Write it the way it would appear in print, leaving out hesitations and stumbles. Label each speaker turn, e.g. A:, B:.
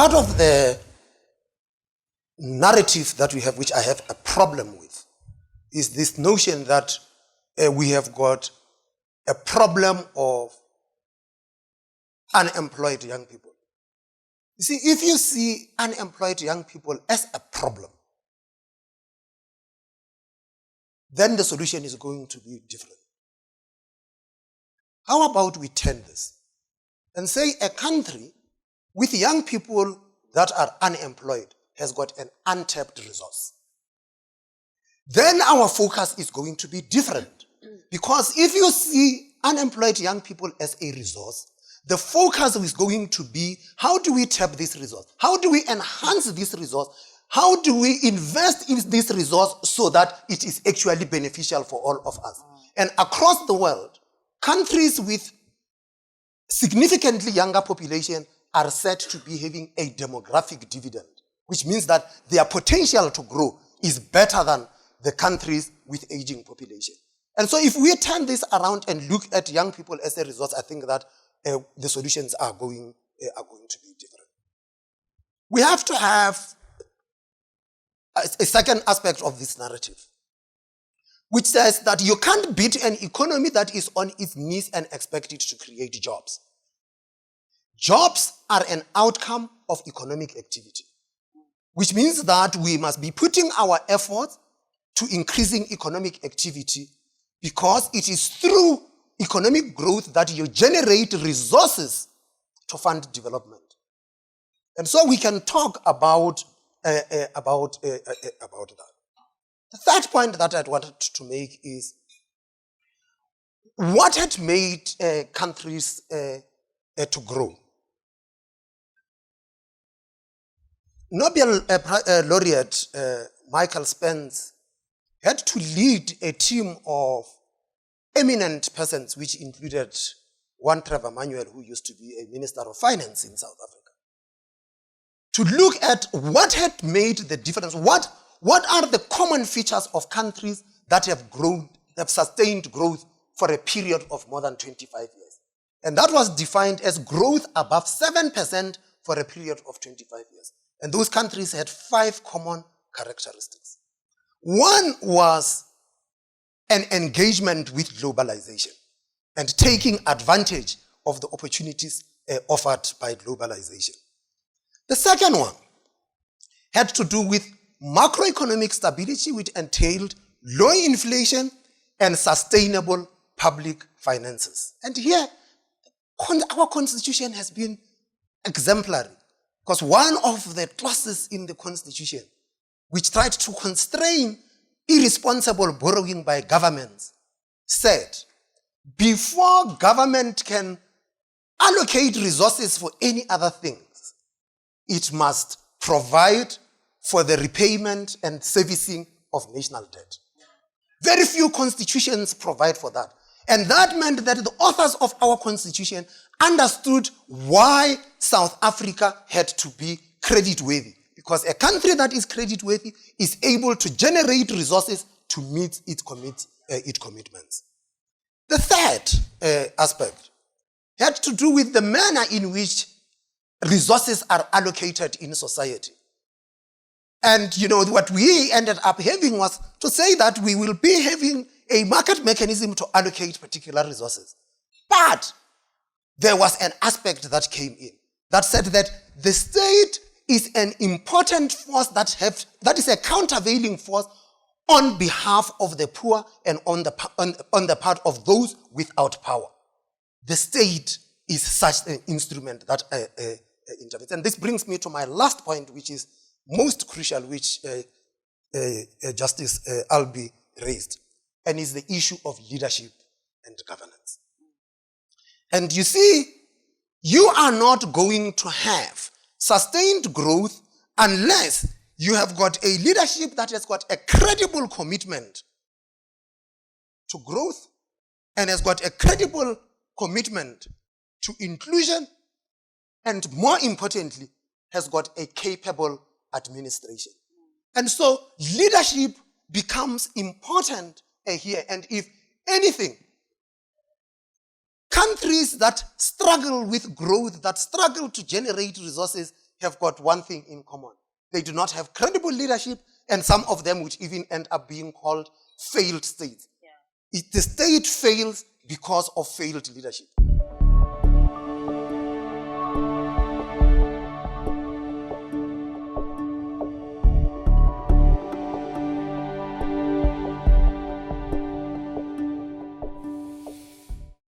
A: Part of the narrative that we have, which I have a problem with, is this notion that we have got a problem of unemployed young people. You see, if you see unemployed young people as a problem, then the solution is going to be different. How about we turn this and say a country with young people that are unemployed has got an untapped resource? Then our focus is going to be different. Because if you see unemployed young people as a resource, the focus is going to be, how do we tap this resource? How do we enhance this resource? How do we invest in this resource so that it is actually beneficial for all of us? And across the world, countries with significantly younger population are said to be having a demographic dividend, which means that their potential to grow is better than the countries with aging population. And so if we turn this around and look at young people as a resource, I think that the solutions are going to be different. We have to have a second aspect of this narrative, which says that you can't beat an economy that is on its knees and expect it to create jobs. Jobs are an outcome of economic activity, which means that we must be putting our efforts to increasing economic activity, because it is through economic growth that you generate resources to fund development. And so we can talk about that. The third point that I wanted to make is what had made countries to grow. Nobel laureate Michael Spence had to lead a team of eminent persons, which included one Trevor Manuel, who used to be a Minister of Finance in South Africa, to look at what had made the difference. What are the common features of countries that have grown, have sustained growth for a period of more than 25 years? And that was defined as growth above 7% for a period of 25 years. And those countries had 5 common characteristics. One was an engagement with globalization and taking advantage of the opportunities offered by globalization. The second one had to do with macroeconomic stability, which entailed low inflation and sustainable public finances. And here, our constitution has been exemplary, because one of the clauses in the constitution which tried to constrain irresponsible borrowing by governments said, before government can allocate resources for any other things, it must provide for the repayment and servicing of national debt. Very few constitutions provide for that. And that meant that the authors of our constitution understood why South Africa had to be creditworthy. Because a country that is creditworthy is able to generate resources to meet its commitments. The third aspect had to do with the manner in which resources are allocated in society. And what we ended up having was to say that we will be having a market mechanism to allocate particular resources. But there was an aspect that came in that said that the state is an important force that is a countervailing force on behalf of the poor and on the part of those without power. The state is such an instrument that intervenes. And this brings me to my last point, which is most crucial, which Justice Albie raised, and is the issue of leadership and governance. And you see, you are not going to have sustained growth unless you have got a leadership that has got a credible commitment to growth and has got a credible commitment to inclusion, and more importantly, has got a capable administration. And so leadership becomes important here. And if anything, countries that struggle with growth, that struggle to generate resources, have got one thing in common. They do not have credible leadership, and some of them would even end up being called failed states. The state fails because of failed leadership.